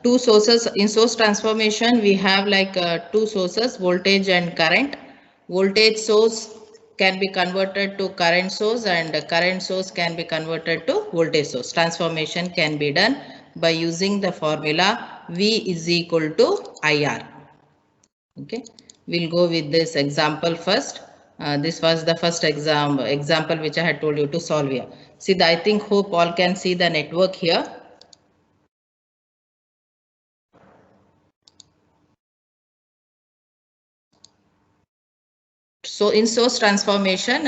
Two sources in source transformation. We have like two sources, voltage and current. Voltage source can be converted to current source, and current source can be converted to voltage source. Transformation can be done by using the formula V is equal to IR. Okay, we'll go with this example first. This was the first example which I had told you to solve here. See, I think hope all can see the network here. So in source transformation,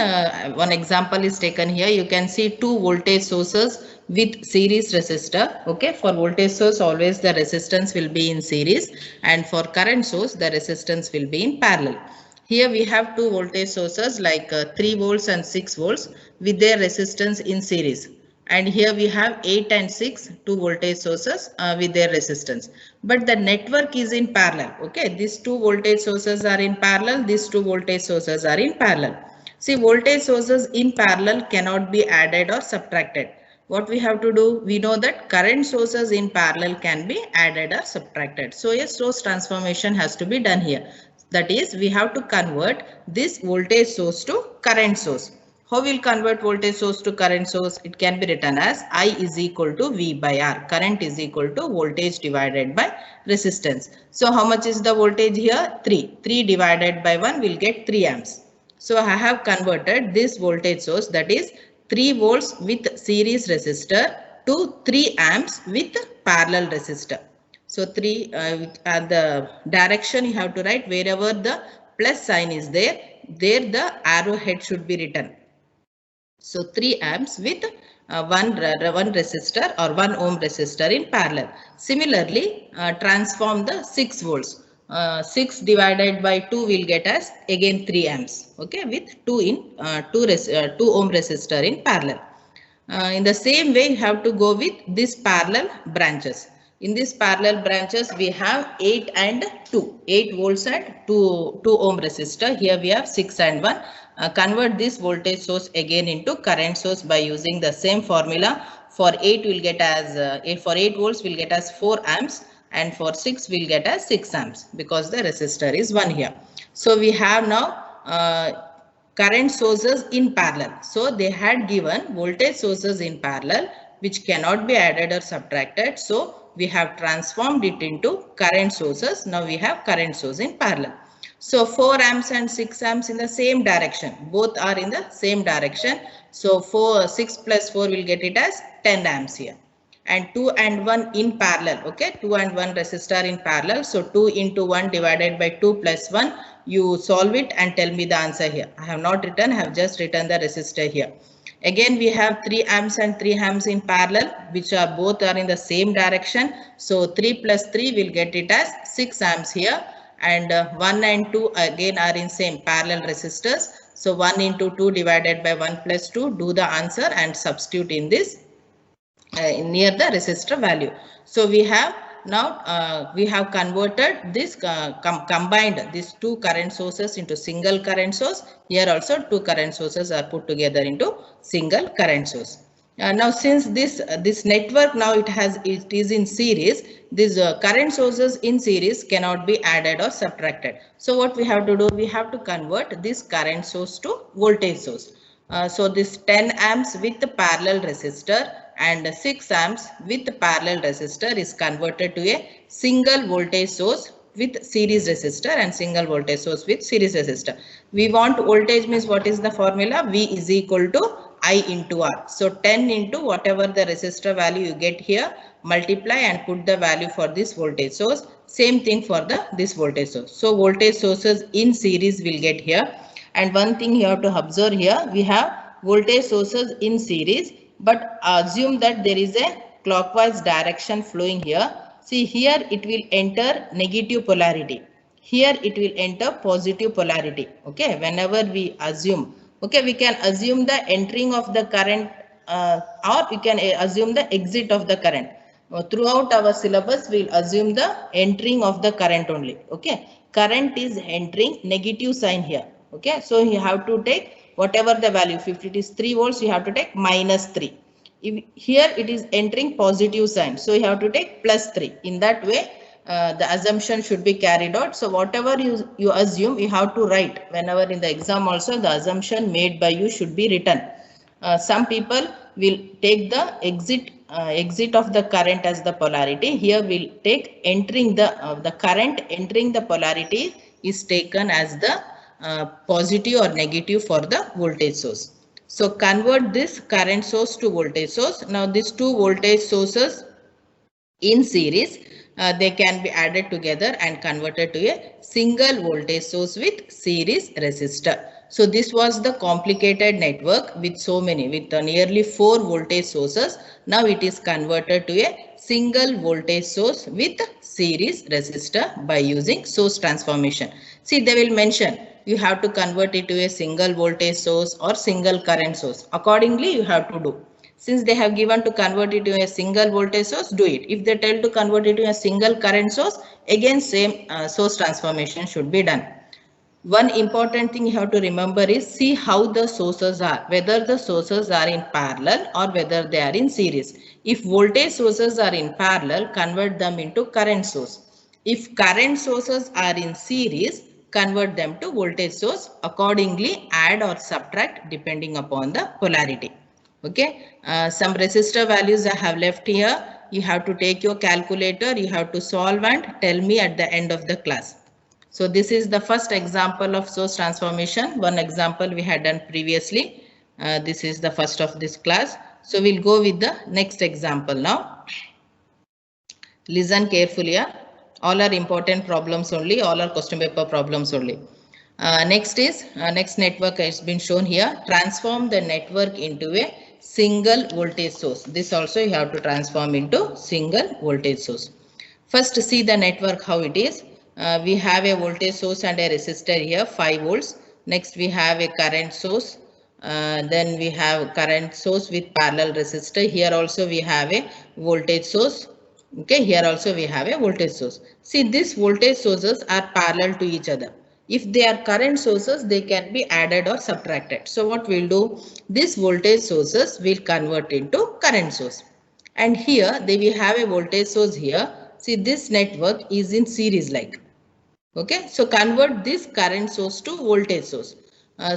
one example is taken here. You can see two voltage sources with series resistor. Okay, for voltage source always the resistance will be in series, and for current source the resistance will be in parallel. Here we have two voltage sources like 3 volts and 6 volts with their resistance in series. And here we have 8 and 6 two voltage sources with their resistance, but the network is in parallel. Okay, these two voltage sources are in parallel, these two voltage sources are in parallel. See, voltage sources in parallel cannot be added or subtracted. What we have to do, we know that current sources in parallel can be added or subtracted. So a source transformation has to be done here. That is, we have to convert this voltage source to current source. How will convert voltage source to current source? It can be written as I is equal to V by R. Current is equal to voltage divided by resistance. So how much is the voltage here? 3. 3 divided by 1 will get 3 amps. So I have converted this voltage source, that is 3 volts with series resistor, to 3 amps with parallel resistor. So 3 the direction you have to write wherever the plus sign is there the arrow head should be written. So 3 amps with one resistor or 1 ohm resistor in parallel. Similarly, transform the 6 volts. 6 divided by 2 will get us again 3 amps. Okay, with 2 ohm resistor in parallel. In the same way, you have to go with this parallel branches. In these parallel branches, we have 8 and 2, 8 volts and 2 ohm resistor. Here we have 6 and 1. Convert this voltage source again into current source by using the same formula. For 8 will get as for 8 volts will get as 4 amps, and for 6 will get as 6 amps because the resistor is 1 here. So we have now current sources in parallel. So they had given voltage sources in parallel which cannot be added or subtracted. So we have transformed it into current sources. Now we have current source in parallel. So 4 amps and 6 amps in the same direction. Both are in the same direction. So 6 plus 4 will get it as 10 amps here. And 2 and 1 in parallel. Okay, 2 and 1 resistor in parallel. So 2 into 1 divided by 2 plus 1. You solve it and tell me the answer here. I have not written, I have just written the resistor here. Again, we have 3 amps and 3 amps in parallel, which are both are in the same direction. So 3 plus 3 will get it as 6 amps here. And 1 and 2 again are in same parallel resistors. So 1 into 2 divided by 1 plus 2, do the answer and substitute in this near the resistor value. So we have now we have converted this combined these two current sources into single current source. Here also two current sources are put together into single current source. Now since this network now it is in series, these current sources in series cannot be added or subtracted. So what we have to do, we have to convert this current source to voltage source. So this 10 amps with the parallel resistor and 6 amps with parallel resistor is converted to a single voltage source with series resistor and single voltage source with series resistor. We want voltage means what is the formula? V is equal to I into R. So 10 into whatever the resistor value you get here, multiply and put the value for this voltage source. Same thing for this voltage source. So voltage sources in series will get here. And one thing you have to observe here, we have voltage sources in series, but assume that there is a clockwise direction flowing here. See, here it will enter negative polarity. Here it will enter positive polarity. Okay, whenever we assume, okay, we can assume the entering of the current or we can assume the exit of the current. Throughout our syllabus, we'll assume the entering of the current only. Okay, current is entering, negative sign here. Okay, so you have to take whatever the value, if it is 3 volts, you have to take minus 3. here it is entering positive sign, so you have to take +3. In that way, the assumption should be carried out. So whatever you assume, you have to write. Whenever in the exam also, the assumption made by you should be written. Some people will take the exit of the current as the polarity. Here we'll take entering the current entering the polarity is taken as the positive or negative for the voltage source. So convert this current source to voltage source. Now these two voltage sources in series, they can be added together and converted to a single voltage source with series resistor. So this was the complicated network with nearly 4 voltage sources. Now it is converted to a single voltage source with series resistor by using source transformation. See, they will mention you have to convert it to a single voltage source or single current source. Accordingly, you have to do. Since they have given to convert it to a single voltage source, do it. If they tell to convert it to a single current source, again same source transformation should be done. One important thing you have to remember is see how the sources are, whether the sources are in parallel or whether they are in series. If voltage sources are in parallel, convert them into current source. If current sources are in series, convert them to voltage source. Accordingly, add or subtract depending upon the polarity. Okay, some resistor values I have left here. You have to take your calculator, you have to solve and tell me at the end of the class. So this is the first example of source transformation. One example we had done previously. This is the first of this class. So we'll go with the next example now. Listen carefully. All are important problems only. All are question paper problems only. Next network has been shown here. Transform the network into a single voltage source. This also you have to transform into single voltage source. First, see the network how it is. We have a voltage source and a resistor here, 5 volts. Next we have a current source. Then we have current source with parallel resistor. Here also we have a voltage source. Okay, here also we have a voltage source. See, these voltage sources are parallel to each other. If they are current sources, they can be added or subtracted. So what we'll do, these voltage sources will convert into current source. And here they will have a voltage source here. See, this network is in series like. Okay, so convert this current source to voltage source.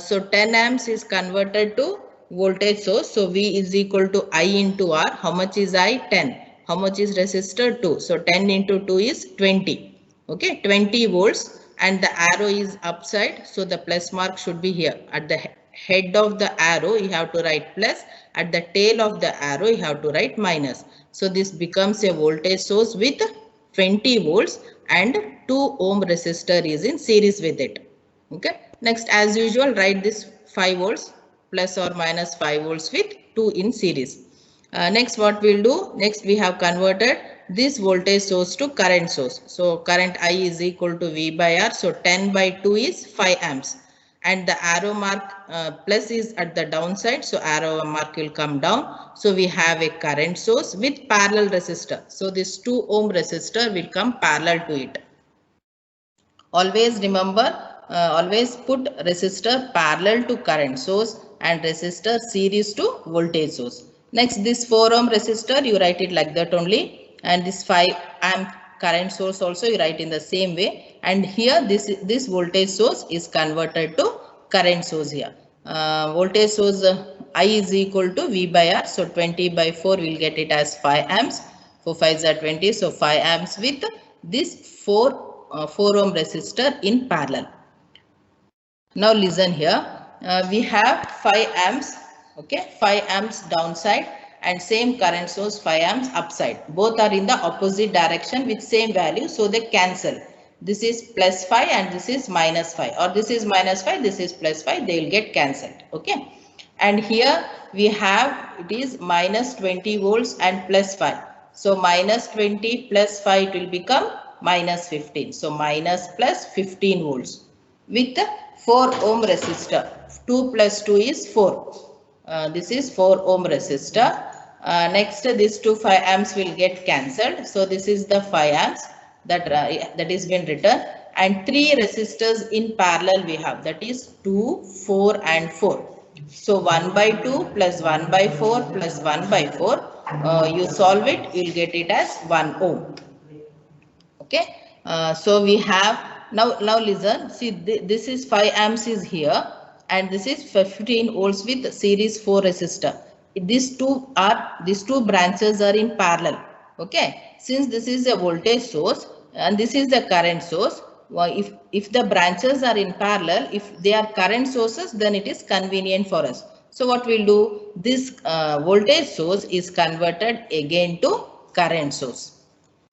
So 10 amps is converted to voltage source. So V is equal to I into R. How much is I? 10. How much is resistor? 2. So 10 into 2 is 20. Okay, 20 volts and the arrow is upside. So the plus mark should be here. At the head of the arrow you have to write plus. At the tail of the arrow you have to write minus. So this becomes a voltage source with 20 volts and 2 ohm resistor is in series with it. Okay. Next, as usual, write this 5 volts plus or minus 5 volts with 2 in series. Next, what we'll do? Next, we have converted this voltage source to current source. So current I is equal to V by R. So 10 by 2 is 5 amps. And the arrow mark plus is at the downside. So arrow mark will come down. So we have a current source with parallel resistor. So this 2 ohm resistor will come parallel to it. Always remember, always put resistor parallel to current source and resistor series to voltage source. Next, this 4 ohm resistor, you write it like that only. And this 5 amp current source also you write in the same way. And here this voltage source is converted to current source here. Voltage source I is equal to V by R. So 20 by 4 will get it as 5 amps. 4 5s are 20. So 5 amps with this 4 ohm resistor in parallel. Now listen here. We have 5 amps. Okay, 5 amps downside and same current source 5 amps upside. Both are in the opposite direction with same value, so they cancel. This is plus 5 and this is minus 5, or this is minus 5, this is plus 5, they will get cancelled. Okay, and here we have it is minus 20 volts and plus 5. So minus 20 plus 5 it will become minus 15. So minus plus 15 volts with 4 ohm resistor. 2 plus 2 is 4. This is 4 ohm resistor. Next, these 2 5 amps will get cancelled. So this is the 5 amps that is been written, and 3 resistors in parallel we have, that is 2, 4 and 4. So 1 by 2 plus 1 by 4 plus 1 by 4, you solve it, you'll get it as 1 ohm. Okay, so we have now listen, see this is 5 amps is here and this is 15 volts with series 4 resistor. These two branches are in parallel. Okay, since this is a voltage source and this is the current source, if the branches are in parallel, if they are current sources, then it is convenient for us. So what we'll do, this voltage source is converted again to current source.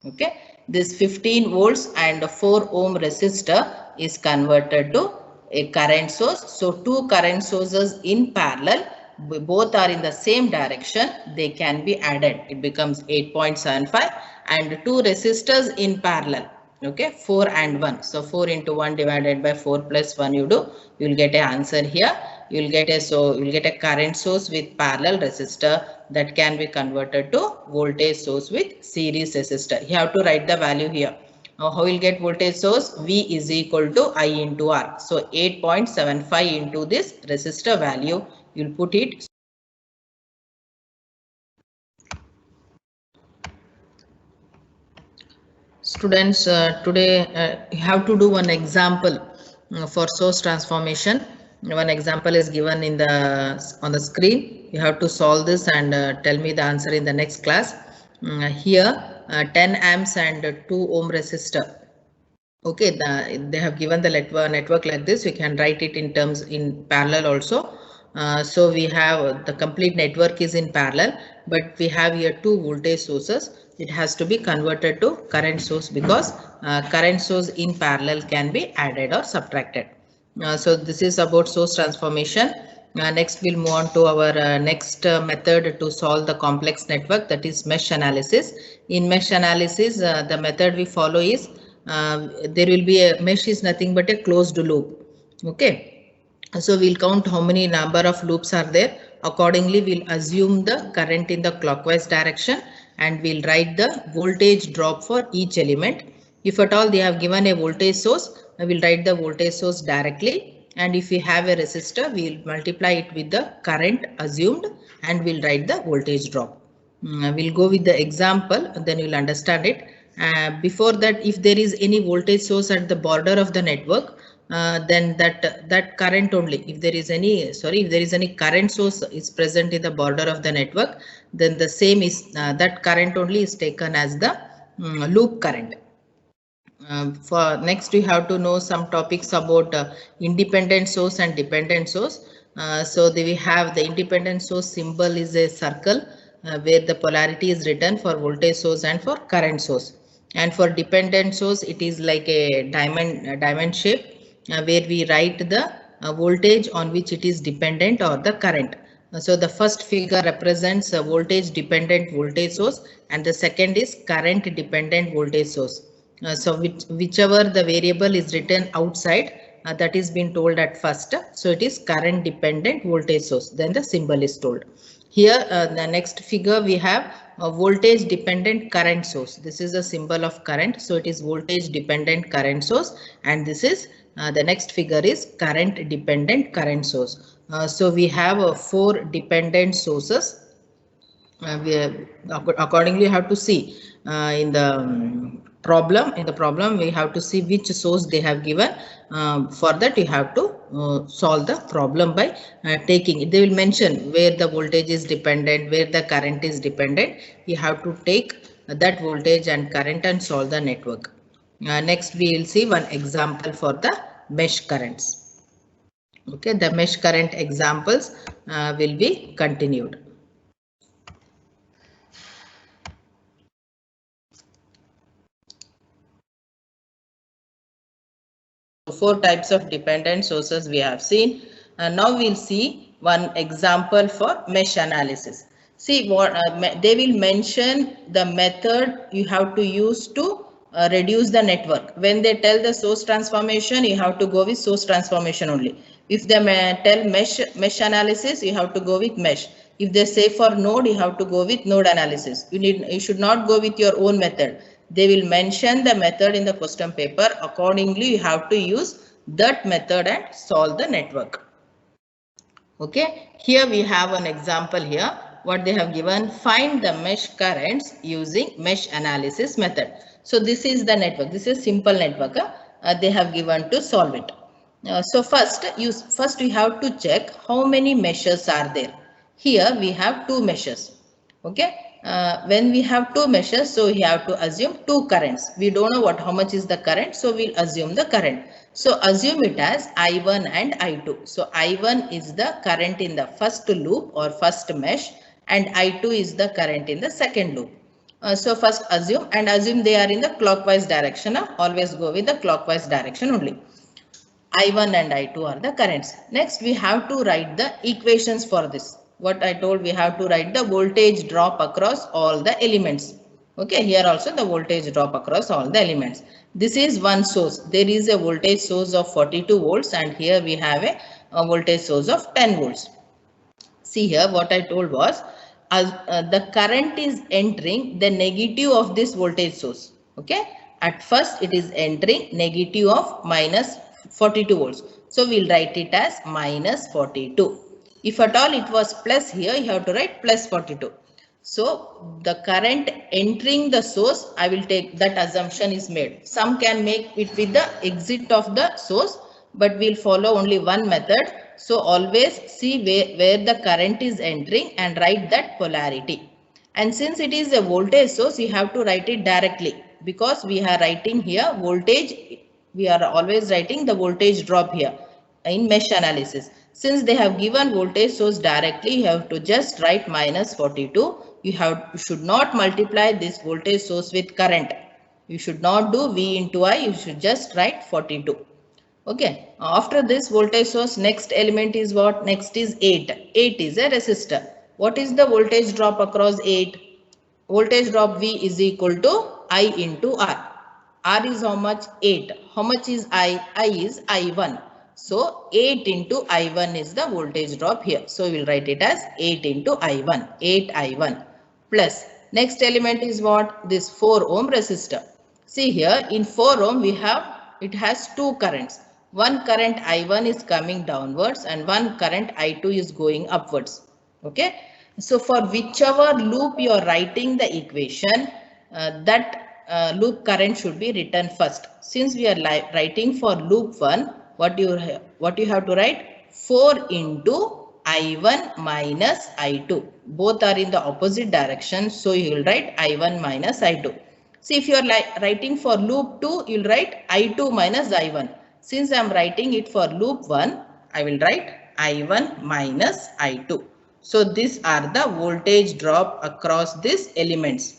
Okay, this 15 volts and 4 ohm resistor is converted to a current source. So two current sources in parallel, both are in the same direction, they can be added. It becomes 8.75, and two resistors in parallel. Okay, 4 and 1. So 4 into 1 divided by 4 plus 1 you do, you will get an answer here. You will get a current source with parallel resistor that can be converted to voltage source with series resistor. You have to write the value here. Now how will get voltage source? V is equal to I into R. So 8.75 into this resistor value, you will put it. Students, today you have to do one example for source transformation. One example is given in on the screen. You have to solve this and tell me the answer in the next class. Here 10 amps and 2 ohm resistor. Okay, they have given the network like this. We can write it in terms in parallel also. So we have the complete network is in parallel, but we have here two voltage sources. It has to be converted to current source because current source in parallel can be added or subtracted. So this is about source transformation. Next we'll move on to our next method to solve the complex network, that is mesh analysis. In mesh analysis, the method we follow is there will be a mesh is nothing but a closed loop. Okay, so we'll count how many number of loops are there. Accordingly, we'll assume the current in the clockwise direction and we'll write the voltage drop for each element. If at all they have given a voltage source, I will write the voltage source directly, and if we have a resistor, we will multiply it with the current assumed and we'll write the voltage drop. We'll go with the example, then you'll understand it. Before that, if there is any voltage source at the border of the network, then that current only, if there is any current source is present in the border of the network, then the same is that current only is taken as the loop current. For next, we have to know some topics about independent source and dependent source. So we have the independent source symbol is a circle where the polarity is written for voltage source and for current source. And for dependent source, it is like a diamond shape where we write the voltage on which it is dependent or the current. So the first figure represents a voltage dependent voltage source and the second is current dependent voltage source. So whichever the variable is written outside, that is been told at first. So it is current dependent voltage source. Then the symbol is told. Here the next figure we have a voltage dependent current source. This is a symbol of current. So it is voltage dependent current source, and this is the next figure is current dependent current source. So we have 4 dependent sources. Accordingly have to see in the problem. In the problem we have to see which source they have given. For that you have to solve the problem by taking it. They will mention where the voltage is dependent, where the current is dependent. You have to take that voltage and current and solve the network. Next we will see one example for the mesh currents. Okay, the mesh current examples will be continued. Four types of dependent sources we have seen. Now we'll see one example for mesh analysis. See what they will mention the method you have to use to reduce the network. When they tell the source transformation, you have to go with source transformation only. If they tell mesh analysis, you have to go with mesh. If they say for node, you have to go with node analysis. You should not go with your own method. They will mention the method in the question paper. Accordingly, you have to use that method and solve the network. Okay, here we have an example here. What they have given, find the mesh currents using mesh analysis method. So this is the network. This is simple network. They have given to solve it. So first we have to check how many meshes are there. Here we have two meshes. Okay, when we have two meshes, so we have to assume two currents. We don't know how much is the current, so we'll assume the current. So assume it as I1 and I2. So I1 is the current in the first loop or first mesh, and I2 is the current in the second loop. So first assume they are in the clockwise direction. Always go with the clockwise direction only. I1 and I2 are the currents. Next, we have to write the equations for this. What I told, we have to write the voltage drop across all the elements. Okay, here also the voltage drop across all the elements. This is one source. There is a voltage source of 42 volts and here we have a voltage source of 10 volts. See here, what I told was the current is entering the negative of this voltage source. Okay, at first it is entering negative of minus 42 volts. So we'll write it as minus 42. If at all it was plus, here you have to write plus 42. So the current entering the source, I will take that assumption is made. Some can make it with the exit of the source, but we'll follow only one method. So always see where the current is entering and write that polarity. And since it is a voltage source, you have to write it directly because we are writing here voltage. We are always writing the voltage drop here in mesh analysis. Since they have given voltage source directly, you have to just write minus 42. You should not multiply this voltage source with current. You should not do V into I. You should just write 42. Okay. After this voltage source, next element is what? Next is 8. 8 is a resistor. What is the voltage drop across 8? Voltage drop V is equal to I into R. R is how much? 8. How much is I? I is I1. So 8 into I1 is the voltage drop here. So we will write it as 8 into I1. 8 I1 plus. Next element is what? This 4 ohm resistor. See here in 4 ohm we have, it has two currents. One current I1 is coming downwards and one current I2 is going upwards. Okay. So for whichever loop you are writing the equation, that loop current should be written first. Since we are writing for loop 1, what you have to write? 4 into I1 minus I2. Both are in the opposite direction. So you will write I1 minus I2. See, if you are writing for loop 2, you will write I2 minus I1. Since I am writing it for loop 1, I will write I1 minus I2. So these are the voltage drop across these elements.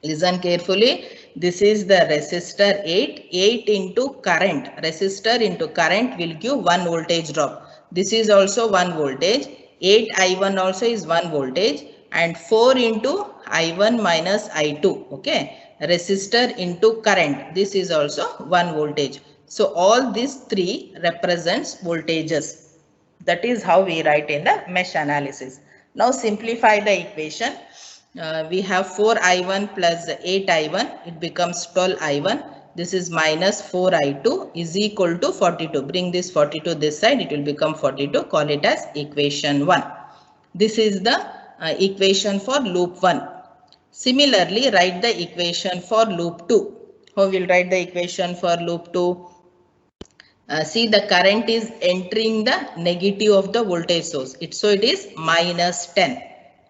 Listen carefully. This is the resistor 8. 8 into current. Resistor into current will give 1 voltage drop. This is also 1 voltage. 8 I1 also is 1 voltage. And 4 into I1 minus I2. Okay. Resistor into current. This is also 1 voltage. So all these three represents voltages. That is how we write in the mesh analysis. Now simplify the equation. We have 4I1 plus 8I1. It becomes 12I1. This is minus 4I2 is equal to 42. Bring this 42 this side. It will become 42. Call it as equation 1. This is the equation for loop 1. Similarly, write the equation for loop 2. How will write the equation for loop 2? See, the current is entering the negative of the voltage source. So it is minus 10.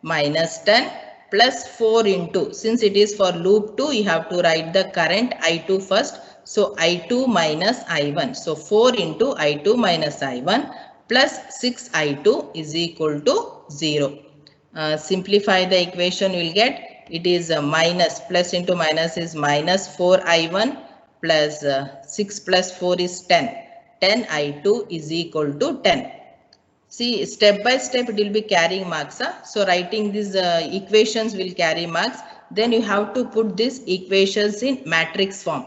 Minus 10 plus 4 into. Since it is for loop 2, you have to write the current I2 first. So I2 minus I1. So 4 into I2 minus I1 plus 6I2 is equal to 0. Simplify the equation, you will get it is minus, plus into minus is minus 4I1 plus 6 plus 4 is 10. 10 I2 is equal to 10. See, step by step it will be carrying marks. So writing these equations will carry marks. Then you have to put these equations in matrix form.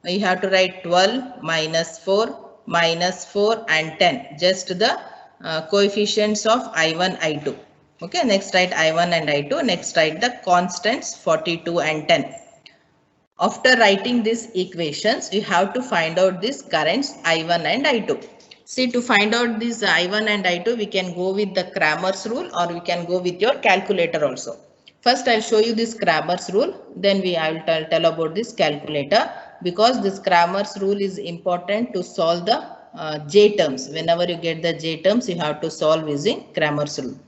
You have to write 12 minus 4 and 10. Just the coefficients of I1, I2. Okay, next write I1 and I2. Next write the constants 42 and 10. After writing these equations, you have to find out these currents I1 and I2. See, to find out this I1 and I2, we can go with the Cramer's rule or we can go with your calculator also. First, I'll show you this Cramer's rule. Then I will tell about this calculator, because this Cramer's rule is important to solve the J terms. Whenever you get the J terms, you have to solve using Cramer's rule.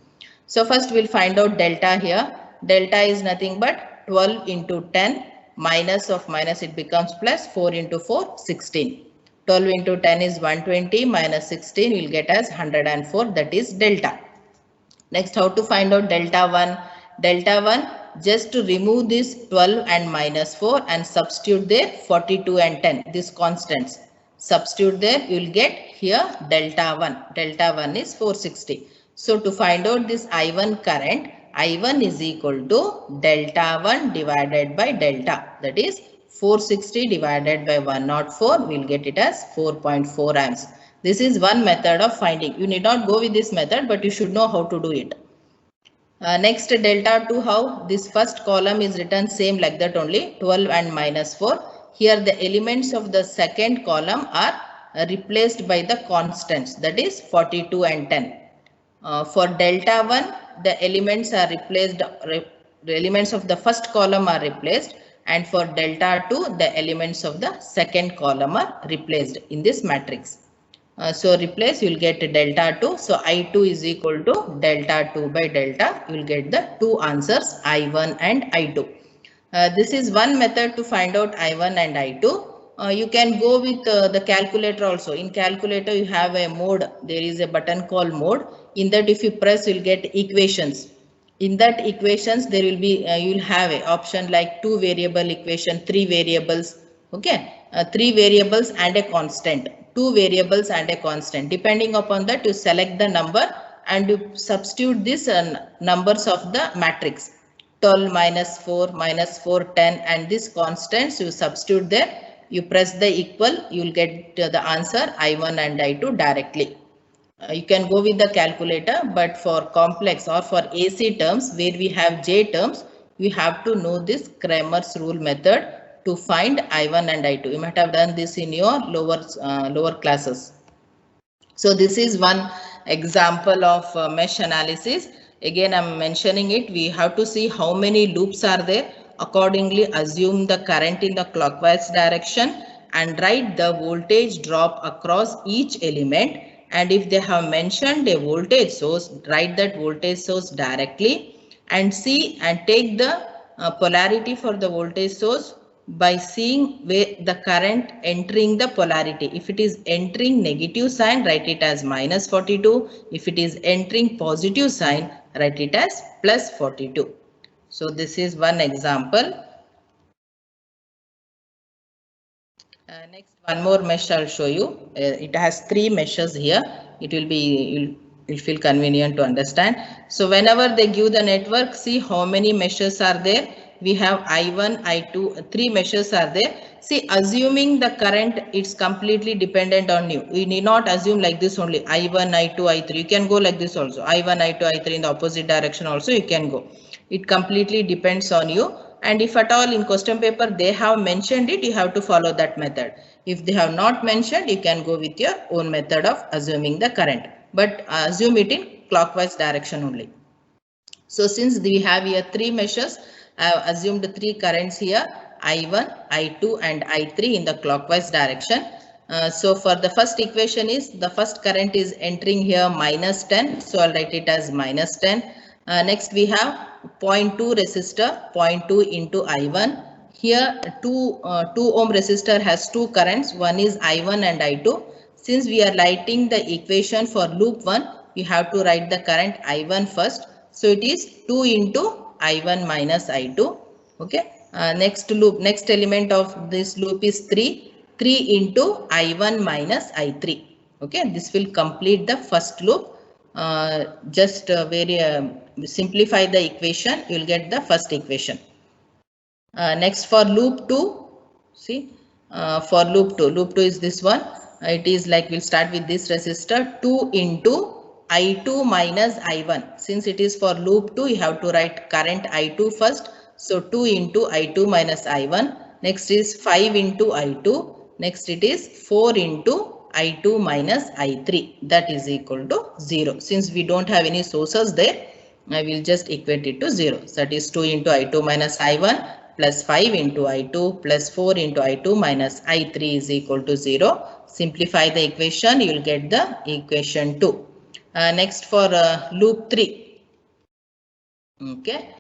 So first we'll find out delta here. Delta is nothing but 12 into 10 minus of minus, it becomes plus 4 into 4, 16. 12 into 10 is 120 minus 16 will get as 104, that is delta. Next, how to find out delta 1? Delta 1, just to remove this 12 and minus 4 and substitute there 42 and 10, these constants. Substitute there, you will get here delta 1. Delta 1 is 460. So to find out this I1 current, I1 is equal to delta 1 divided by delta, that is 460 divided by 104, we will get it as 4.4 amps. This is one method of finding. You need not go with this method, but you should know how to do it. Next, delta 2, how? This first column is written same like that only, 12 and minus 4. Here the elements of the second column are replaced by the constants, that is 42 and 10. For delta 1, the elements are replaced, the elements of the first column are replaced, and for delta 2, the elements of the second column are replaced in this matrix. So replace, you will get delta 2. So I2 is equal to delta 2 by delta. You will get the two answers, I1 and I2. This is one method to find out I1 and I2. You can go with the calculator also. In calculator, you have a mode. There is a button called mode. In that, if you press, you will get equations. In that equations, there will be, you will have a option like 2 variable equation, 3 variables. Okay, 3 variables and a constant. 2 variables and a constant. Depending upon that, you select the number and you substitute these numbers of the matrix. 12 minus 4 minus 4, 10, and these constants you substitute there. You press the equal, you will get the answer I1 and I2 directly. You can go with the calculator, but for complex or for AC terms where we have J terms, we have to know this Cramer's rule method to find I1 and I2. You might have done this in your lower classes. So this is one example of mesh analysis. Again, I'm mentioning it. We have to see how many loops are there. Accordingly, assume the current in the clockwise direction and write the voltage drop across each element. And if they have mentioned a voltage source, write that voltage source directly and see and take the polarity for the voltage source by seeing where the current entering the polarity. If it is entering negative sign, write it as minus 42. If it is entering positive sign, write it as plus 42. So this is one example. Next, one more mesh I'll show you. It has 3 meshes here. It will be, you'll feel convenient to understand. So whenever they give the network, see how many meshes are there. We have I1, I2, 3 meshes are there. See, assuming the current, it's completely dependent on you. We need not assume like this only, I1, I2, I3. You can go like this also, I1, I2, I3 in the opposite direction also you can go. It completely depends on you. And if at all in question paper they have mentioned it, you have to follow that method. If they have not mentioned, you can go with your own method of assuming the current. But assume it in clockwise direction only. So since we have here 3 meshes, I have assumed 3 currents here, I1, I2 and I3 in the clockwise direction. So for the first equation is, the first current is entering here minus 10. So I'll write it as minus 10. Next we have 0.2 resistor, 0.2 into I1. Here 2 ohm resistor has 2 currents, one is I1 and I2. Since we are writing the equation for loop 1, you have to write the current I1 first. So it is 2 into I1 minus I2. Okay. Next loop, next element of this loop is 3. 3 into I1 minus I3. Okay. This will complete the first loop. Just simplify the equation, you will get the first equation. Next for loop 2, see, for loop 2 is this one. It is like, we'll start with this resistor, 2 into I2 minus I1. Since it is for loop 2, you have to write current I2 first. So 2 into I2 minus I1. Next is 5 into I2. Next it is 4 into I2 minus I3, that is equal to 0. Since we don't have any sources there, I will just equate it to 0. So that is 2 into I2 minus I1 plus 5 into I2 plus 4 into I2 minus I3 is equal to 0. Simplify the equation, you will get the equation 2. Next for loop 3. Okay.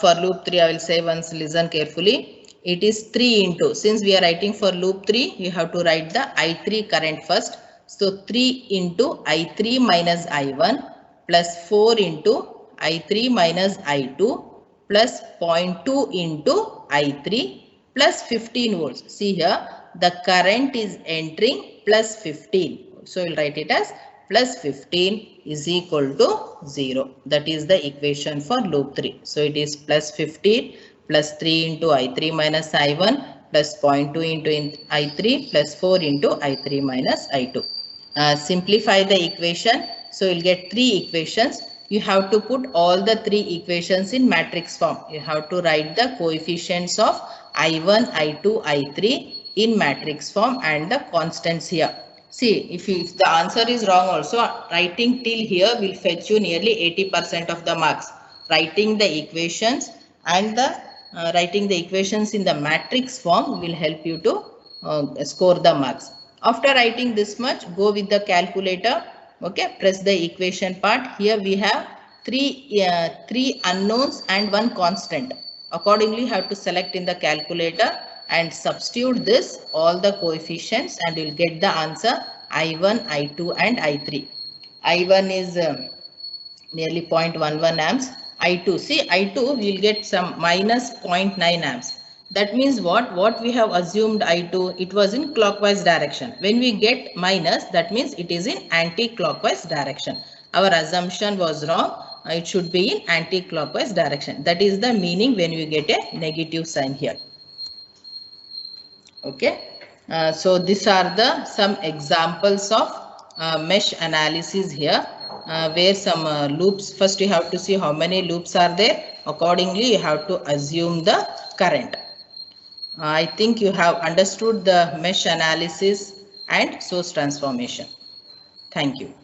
For loop 3, I will say once, listen carefully. It is 3 into, since we are writing for loop 3, you have to write the I3 current first. So 3 into I3 minus I1 plus 4 into I3 minus I2 plus 0.2 into I3 plus 15 volts. See here, the current is entering plus 15. So we'll write it as plus 15 is equal to 0. That is the equation for loop 3. So it is plus 15 plus 3 into I3 minus I1 plus 0.2 into I3 plus 4 into I3 minus I2. Simplify the equation. So you'll get 3 equations. You have to put all the 3 equations in matrix form. You have to write the coefficients of I1, I2, I3 in matrix form and the constants here. See, if the answer is wrong also, writing till here will fetch you nearly 80% of the marks. Writing the equations and the writing the equations in the matrix form will help you to score the marks. After writing this much, go with the calculator. Okay, press the equation part. Here we have three unknowns and one constant. Accordingly, you have to select in the calculator and substitute this all the coefficients and you will get the answer I1, I2 and I3. I1 is nearly 0.11 amps. I2, see I2 will get some minus 0.9 amps. That means what we have assumed I2, it was in clockwise direction. When we get minus, that means it is in anti-clockwise direction. Our assumption was wrong. It should be in anti-clockwise direction. That is the meaning when we get a negative sign here. Okay. So these are the some examples of mesh analysis here. Where some loops, first you have to see how many loops are there. Accordingly, you have to assume the current. I think you have understood the mesh analysis and source transformation. Thank you.